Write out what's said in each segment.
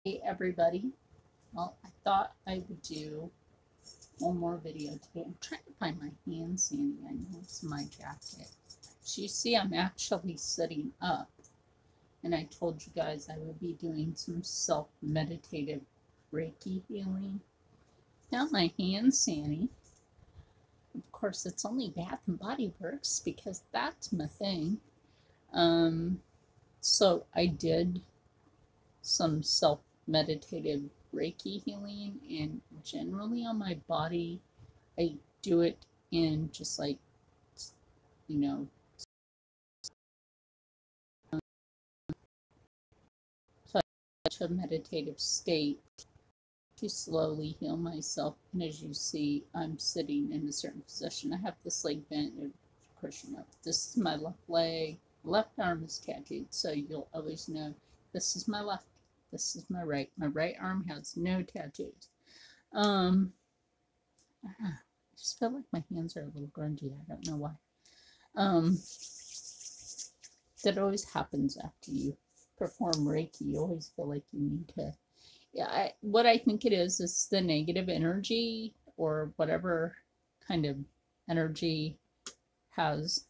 Hey everybody, well, I thought I would do one more video today. I'm trying to find my hand sandy. I know it's in my jacket. So you see I'm actually sitting up, and I told you guys I would be doing some self-meditative Reiki healing. Now my hand sandy. Of course, it's only Bath and Body Works because that's my thing. So I did some self-meditative Reiki healing, and generally on my body I do it in just like, such a meditative state to slowly heal myself. And as you see, I'm sitting in a certain position. I have this leg bent, and of course you know this is my left leg, left arm is tattooed, so you'll always know this is my left, this is my right. My right arm has no tattoos. I just feel like my hands are a little grungy. I don't know why. That always happens after you perform Reiki. You always feel like you need to. Yeah, what I think it is the negative energy or whatever kind of energy has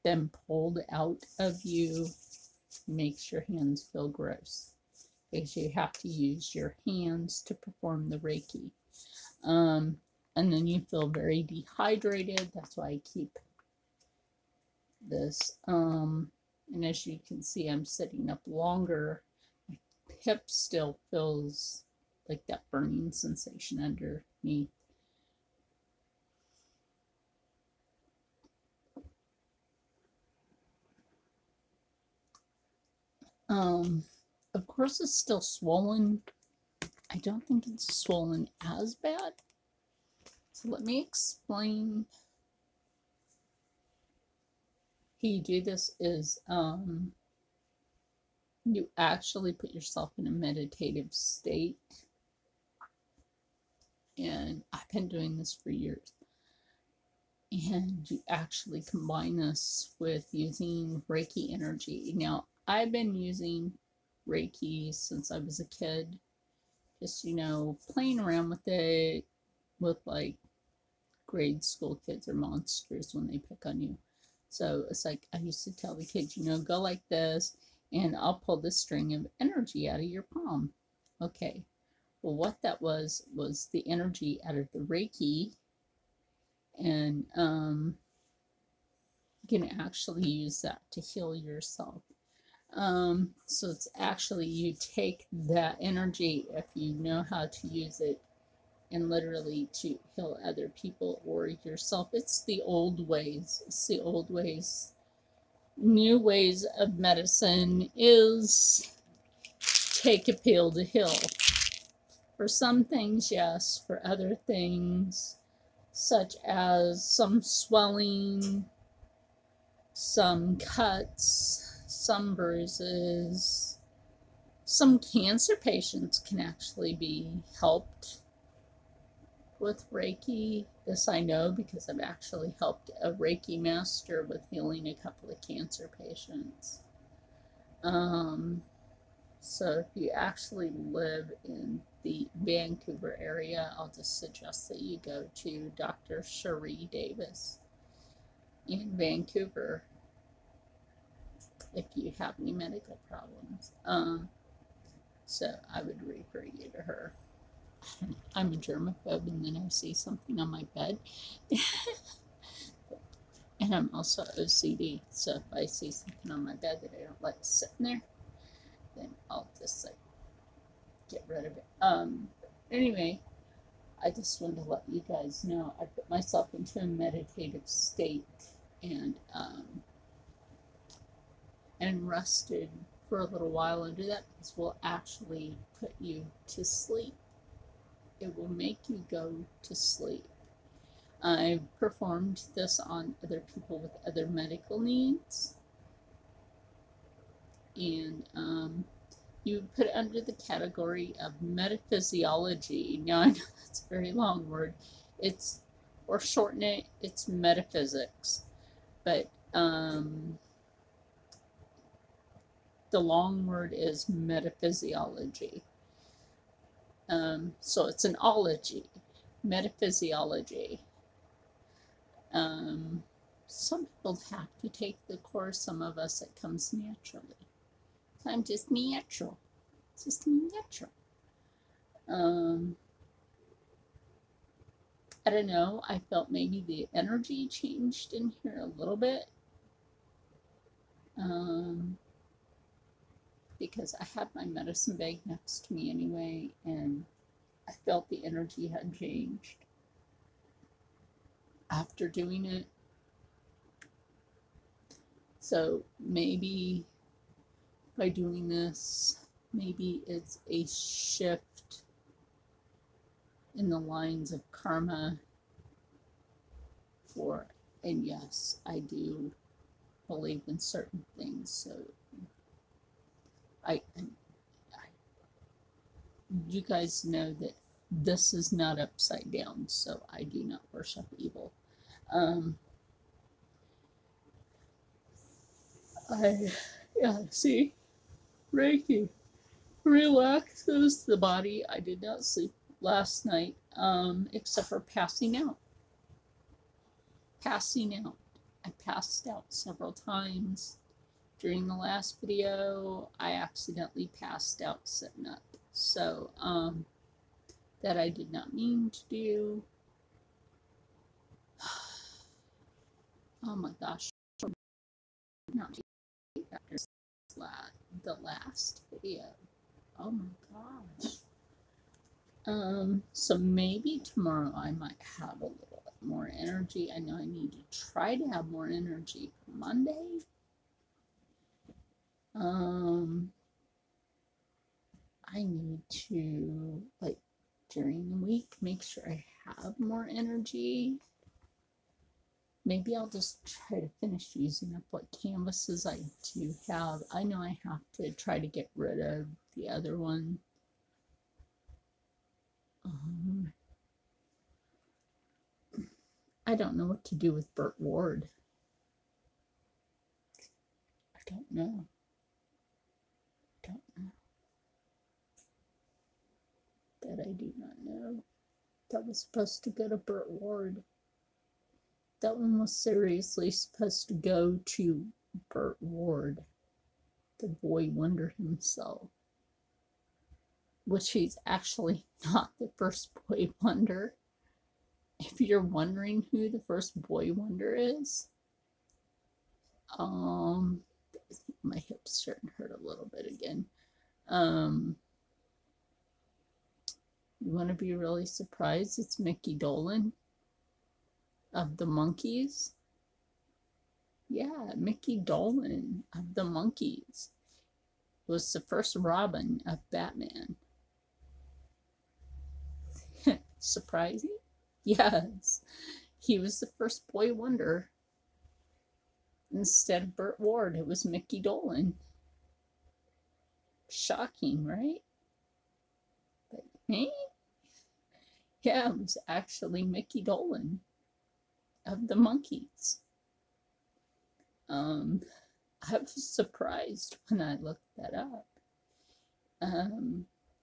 been pulled out of you makes your hands feel gross, because you have to use your hands to perform the Reiki. And then you feel very dehydrated. That's why I keep this. And as you can see, I'm sitting up longer. My hip still feels like that burning sensation underneath. Of course, it's still swollen. I don't think it's swollen as bad. So let me explain. How you do this is you actually put yourself in a meditative state. And I've been doing this for years. And you actually combine this with using Reiki energy. Now, I've been using Reiki since I was a kid. Just, playing around with it with like grade school kids are monsters when they pick on you. So it's like I used to tell the kids, go like this, and I'll pull the string of energy out of your palm. Okay. Well, what that was the energy out of the Reiki, and you can actually use that to heal yourself. So it's actually, you take that energy, if you know how to use it, and literally to heal other people or yourself. It's the old ways. It's the old ways. New ways of medicine is take a pill to heal. For some things, yes. For other things, such as some swelling, some cuts, some bruises, some cancer patients can actually be helped with Reiki. This I know because I've actually helped a Reiki master with healing a couple of cancer patients. So if you actually live in the Vancouver area, I'll just suggest that you go to Dr. Cherie Davis in Vancouver if you have any medical problems. So I would refer you to her. I'm a germaphobe, and then I see something on my bed. And I'm also OCD, so if I see something on my bed that I don't like sitting there, then I'll just like get rid of it. Anyway, I just wanted to let you guys know I put myself into a meditative state and rested for a little while under that, because will actually put you to sleep. It will make you go to sleep. I've performed this on other people with other medical needs, and you put it under the category of metaphysiology. Now, I know that's a very long word. Or shorten it, it's metaphysics. But the long word is metaphysiology. So it's an ology, metaphysiology. Some people have to take the course, some of us it comes naturally. I'm just natural. Just natural. I don't know, I felt maybe the energy changed in here a little bit. Because I had my medicine bag next to me anyway, and I felt the energy had changed after doing it. So maybe by doing this, maybe it's a shift in the lines of karma for, and yes, I do believe in certain things, so you guys know that this is not upside down, so I do not worship evil. See, Reiki relaxes the body. I did not sleep last night, except for passing out. I passed out several times. During the last video, I accidentally passed out sitting up. So, that I did not mean to do. Oh my gosh. Not the last video. Oh my gosh. So maybe tomorrow I might have a little bit more energy. I know I need to try to have more energy for Monday. I need to, like, during the week, make sure I have more energy. Maybe I'll just try to finish using up what canvases I do have. I know I have to try to get rid of the other one. I don't know what to do with Burt Ward. I don't know. That I do not know. That was supposed to go to Burt Ward. That one was seriously supposed to go to Burt Ward, the boy wonder himself. Which he's actually not the first boy wonder. If you're wondering who the first boy wonder is, my hips starting to hurt a little bit again. You want to be really surprised? It's Mickey Dolenz of the Monkees. Yeah, Mickey Dolenz of the Monkees was the first Robin of Batman. Surprising? Yes, he was the first boy wonder. Instead of Burt Ward, it was Mickey Dolenz. Shocking, right? But me? Yeah, it was actually Mickey Dolenz of the Monkees. I was surprised when I looked that up.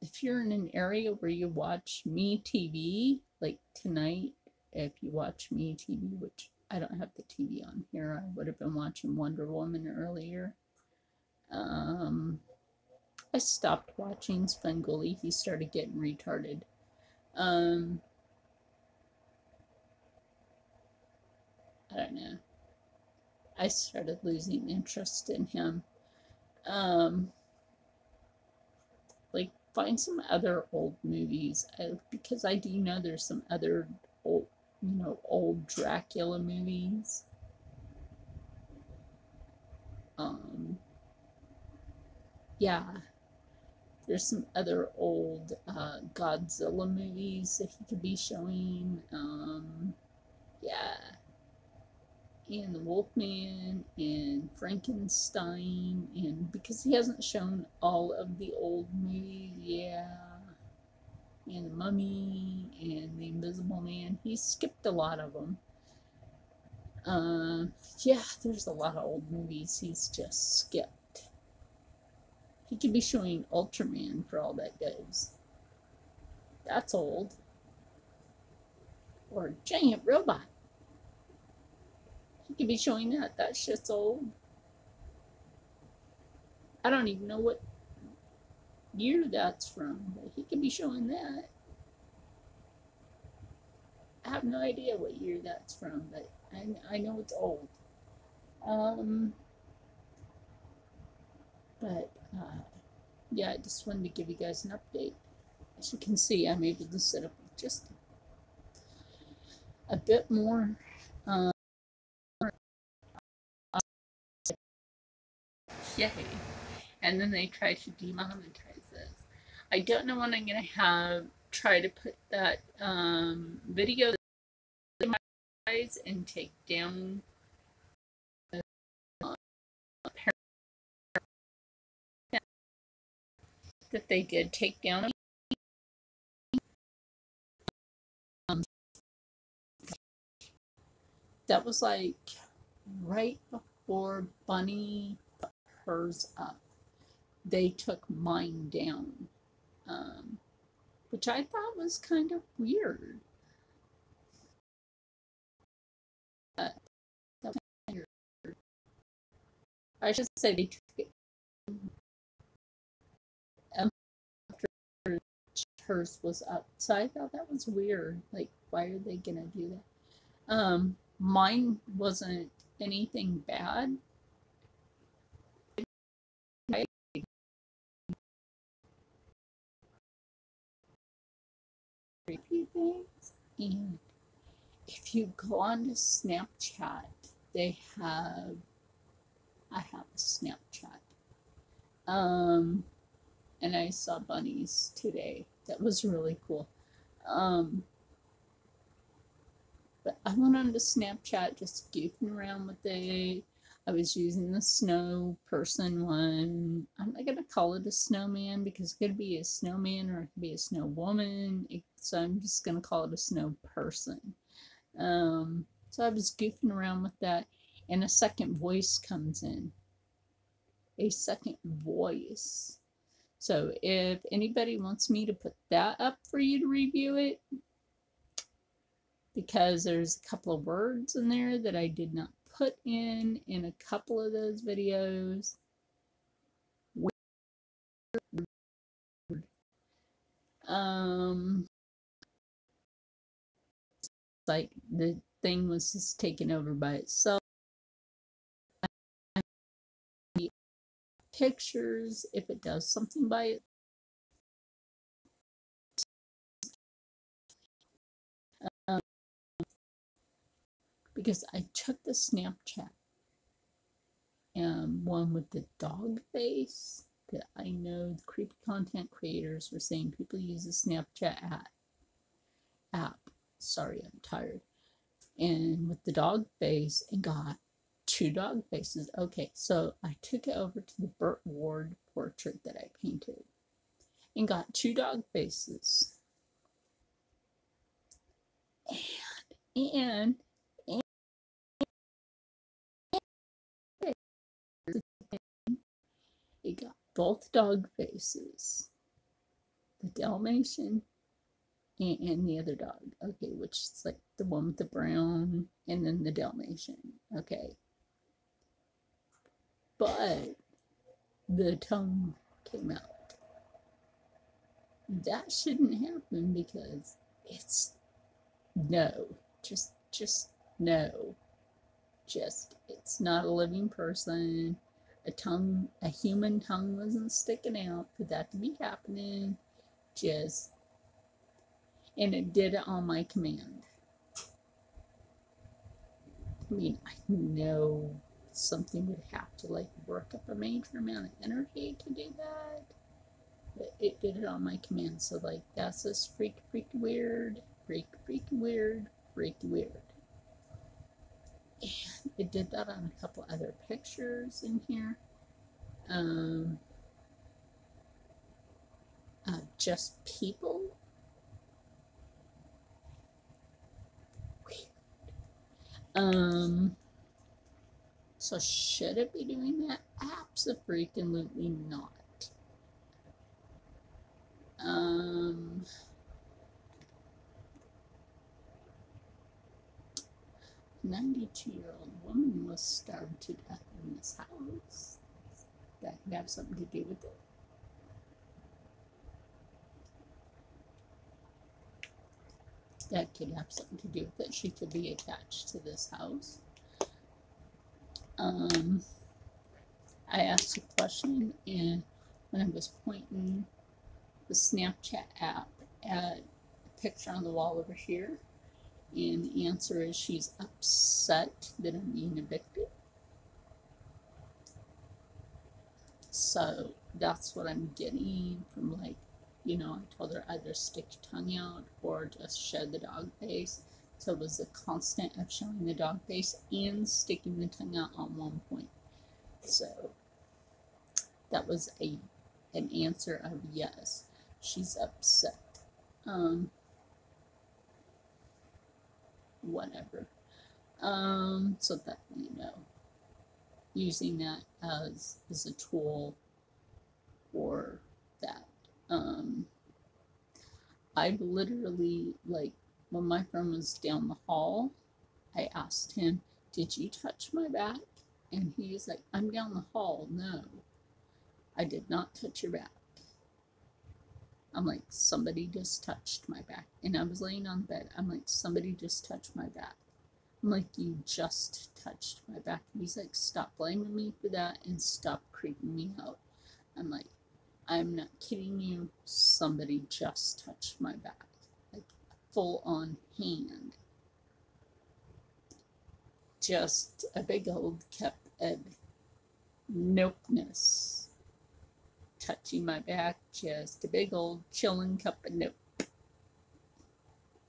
If you're in an area where you watch MeTV, like tonight, if you watch MeTV, which I don't have the TV on here, I would have been watching Wonder Woman earlier. I stopped watching Svengoolie. He started getting retarded. I don't know. I started losing interest in him. Like, find some other old movies, because I do know there's some other old, old Dracula movies. Yeah, there's some other old Godzilla movies that he could be showing. Yeah, and the Wolfman and Frankenstein, and because he hasn't shown all of the old movies, yeah, and the Mummy and the Invisible Man, he skipped a lot of them. Yeah, there's a lot of old movies he's just skipped. He could be showing Ultraman for all that goes. That's old. Or giant robot. He could be showing that. That shit's old. I don't even know what year that's from, but he could be showing that. I have no idea what year that's from, but I know it's old. Yeah, I just wanted to give you guys an update. As you can see, I'm able to set up just a bit more. Yay. And then they try to demonetize this. I don't know when I'm going to try to put that video and take down that they did take down. That was like right before Bunny put hers up. They took mine down, which I thought was kind of weird. I should say they took it after hers was up. So I thought that was weird. Like, why are they gonna do that? Mine wasn't anything bad. Creepy things. And if you go on to Snapchat, I have a Snapchat. And I saw bunnies today. That was really cool. But I went on to Snapchat just goofing around with it. I was using the snow person one. I'm not going to call it a snowman because it could be a snowman or it could be a snow woman. So I'm just going to call it a snow person. So I was goofing around with that, and a second voice comes in. A second voice. So if anybody wants me to put that up for you to review it, because there's a couple of words in there that I did not put in a couple of those videos. Like the thing was just taken over by itself. Pictures, if it does something by it. Because I took the Snapchat one with the dog face that I know the creepy content creators were saying people use the Snapchat app. Sorry, I'm tired. And with the dog face and got 2 dog faces. Okay, so I took it over to the Burt Ward portrait that I painted and got 2 dog faces. And it got both dog faces, the Dalmatian and the other dog, okay, which is like the one with the brown and then the Dalmatian, okay. But the tongue came out. That shouldn't happen because it's no, just no. Just, it's not a living person. A human tongue wasn't sticking out for that to be happening. Just, and it did it on my command. I mean, I know something would have to like work up a major amount of energy to do that, but it did it on my command. So like, that's this freak weird, freak weird, freak weird. And it did that on a couple other pictures in here. Just people. Weird. So should it be doing that? Absolutely not. 92-year-old woman was starved to death in this house. That could have something to do with it. That could have something to do with it. She could be attached to this house. I asked a question, and when I was pointing the Snapchat app at a picture on the wall over here, and the answer is she's upset that I'm being evicted. So that's what I'm getting from, like, you know, I told her either stick your tongue out or just show the dog face. So it was a constant of showing the dog face and sticking the tongue out on one point. So that was an answer of yes, she's upset. Whatever. So that, you know, using that as a tool for that. I've literally, like, when my friend was down the hall, I asked him, did you touch my back? And he's like, I'm down the hall. No, I did not touch your back. I'm like, somebody just touched my back. And I was laying on the bed. I'm like, somebody just touched my back. I'm like, you just touched my back. And he's like, stop blaming me for that and stop creeping me out. I'm like, I'm not kidding you. Somebody just touched my back. Like, full on hand. Just a big old cup of nopeness. Touching my back, just a big old chilling cup of nope.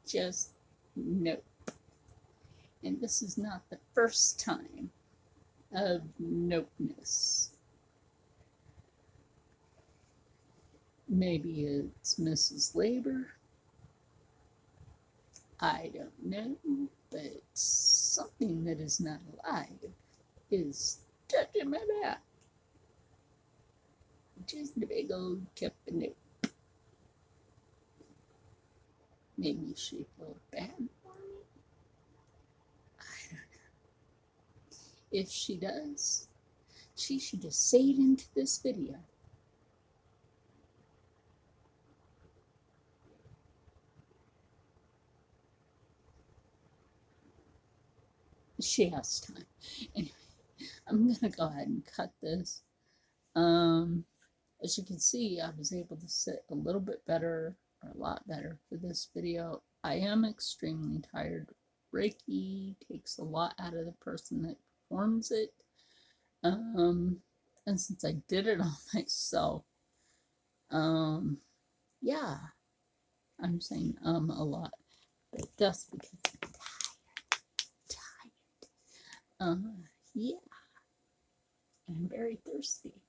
Just nope. And this is not the first time of nopeness. Maybe it's Mrs. Labor. I don't know, but something that is not alive is touching my back. Just a big old cup of nope. Maybe she felt bad for me. I don't know. If she does, she should just say it into this video. She has time. Anyway, I'm gonna go ahead and cut this. As you can see, I was able to sit a little bit better, or a lot better, for this video. I am extremely tired. Reiki takes a lot out of the person that performs it. And since I did it on myself, yeah, I'm saying a lot, but that's because I'm tired. Yeah, I'm very thirsty.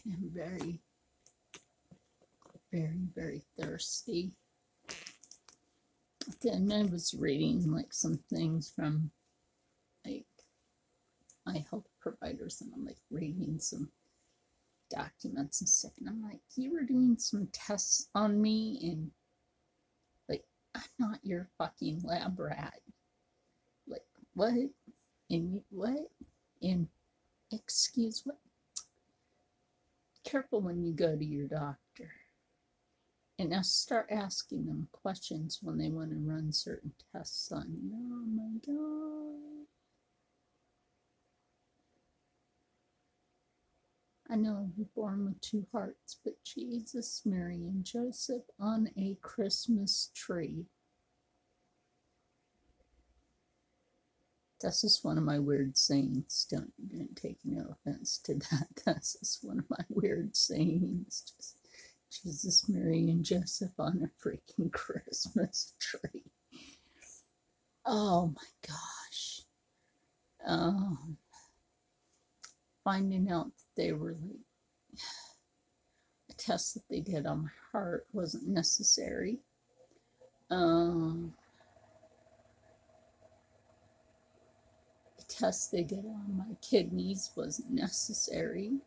I'm very, very, very thirsty. Then I was reading, like, some things from, like, my health providers, and I'm, like, reading some documents and stuff, and I'm like, you were doing some tests on me, and, like, I'm not your fucking lab rat. Like, what? And what? And excuse what? Careful when you go to your doctor. And now start asking them questions when they want to run certain tests on you. Oh my God. I know you're born with two hearts, but Jesus, Mary, and Joseph on a Christmas tree. That's just one of my weird sayings. Don't take no offense to that. That's just one of my weird sayings. Just Jesus, Mary, and Joseph on a freaking Christmas tree. Oh my gosh. Finding out that they were, like, a test that they did on my heart wasn't necessary. Test they did on my kidneys wasn't necessary.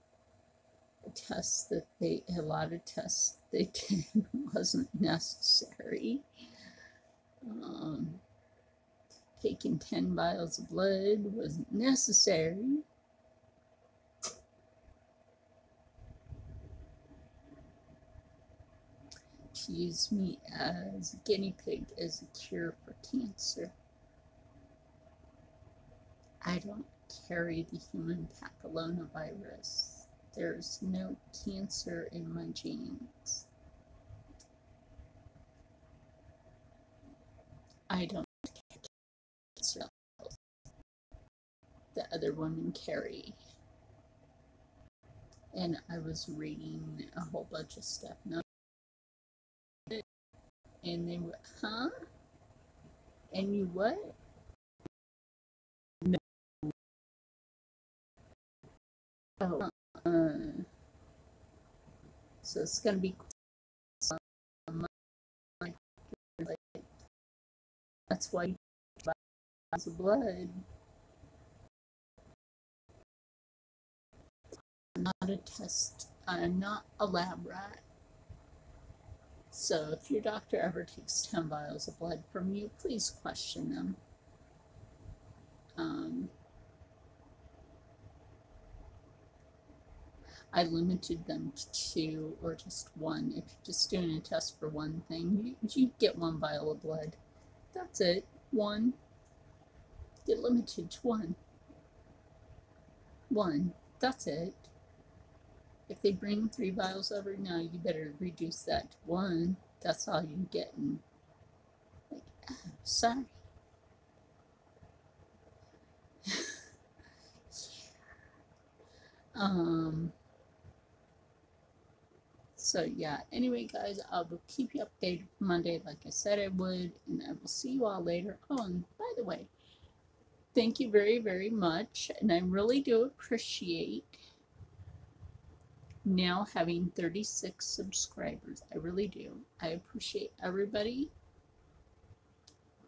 a lot of tests they did wasn't necessary. Taking 10 vials of blood wasn't necessary. To use me as a guinea pig as a cure for cancer. I don't carry the human papillomavirus. There's no cancer in my genes. I don't carry cancer that other women carry. And I was reading a whole bunch of stuff. And they were, huh? And you what? No. Oh, so it's going to be that's why you buy the blood. I'm not a test. I'm not a lab rat. So if your doctor ever takes 10 vials of blood from you, please question them. I limited them to 2 or just 1. If you're just doing a test for one thing, you get 1 vial of blood. That's it. 1. Get limited to 1. 1. That's it. If they bring 3 vials over, now you better reduce that to 1. That's all you're getting. Like, oh, sorry. So yeah, anyway guys, I will keep you updated for Monday like I said I would, and I will see you all later. Oh, and by the way, thank you very, very much, and I really do appreciate now having 36 subscribers. I really do. I appreciate everybody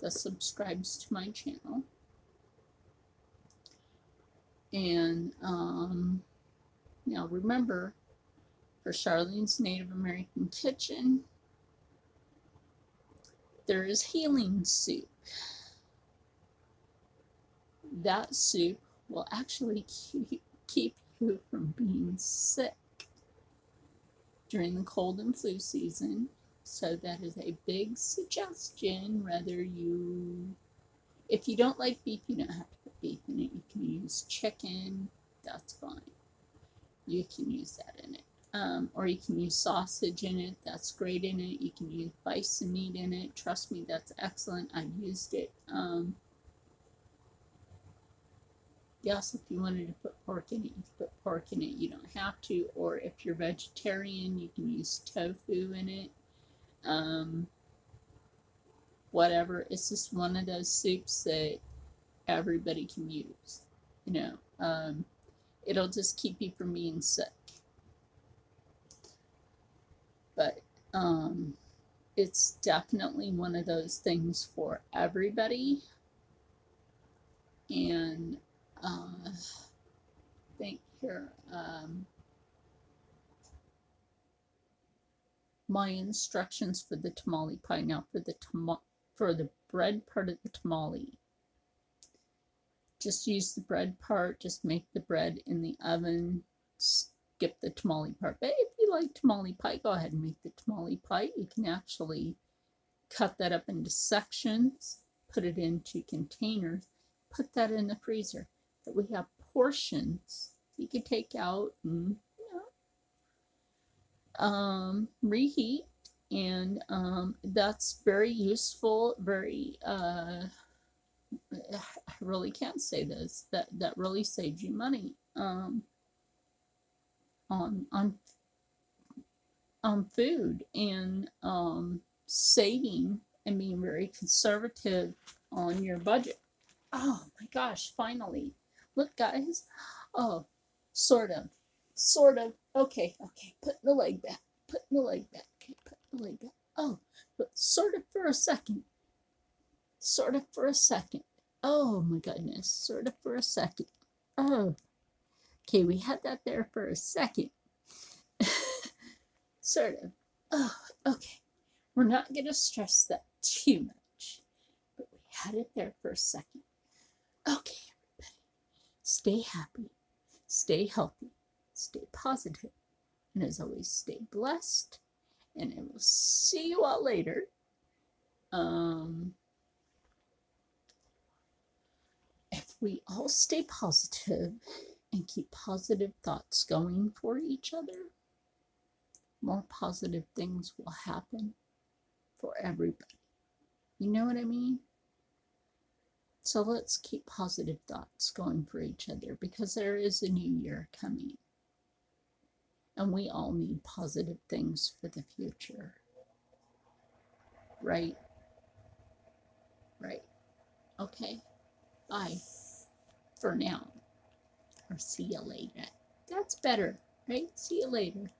that subscribes to my channel. And now remember, for Charlene's Native American Kitchen, there is healing soup. That soup will actually keep you from being sick during the cold and flu season. So that is a big suggestion. If you don't like beef, you don't have to put beef in it. You can use chicken, that's fine. You can use that in it. Or you can use sausage in it, that's great in it. You can use bison meat in it. Trust me, that's excellent. I've used it. Yes, if you wanted to put pork in it, you can put pork in it. You don't have to. Or if you're vegetarian, you can use tofu in it. Whatever. It's just one of those soups that everybody can use. You know, it'll just keep you from being sick. But it's definitely one of those things for everybody. And I think here, my instructions for the tamale pie. Now for the bread part of the tamale, just use the bread part. Just make the bread in the oven. Skip the tamale part. But if you like tamale pie, go ahead and make the tamale pie. You can actually cut that up into sections, put it into containers, put that in the freezer. But we have portions you can take out and reheat, and that's very useful. Very I really can't say this, that really saves you money on food, and saving and being very conservative on your budget. Oh my gosh, finally. Look guys. Oh, sort of. Okay, putting the leg back. Okay, putting the leg back. Oh, but sort of for a second. Oh my goodness, sort of for a second. Oh, okay, we had that there for a second. sort of, oh, okay, we're not going to stress that too much. But we had it there for a second. Okay, everybody, stay happy, stay healthy, stay positive, and as always, stay blessed. And I will see you all later. If we all stay positive and keep positive thoughts going for each other, more positive things will happen for everybody. You know what I mean? So let's keep positive thoughts going for each other, because there is a new year coming. And we all need positive things for the future. Right? Right. Okay. Bye for now. Or see you later. That's better, right? See you later.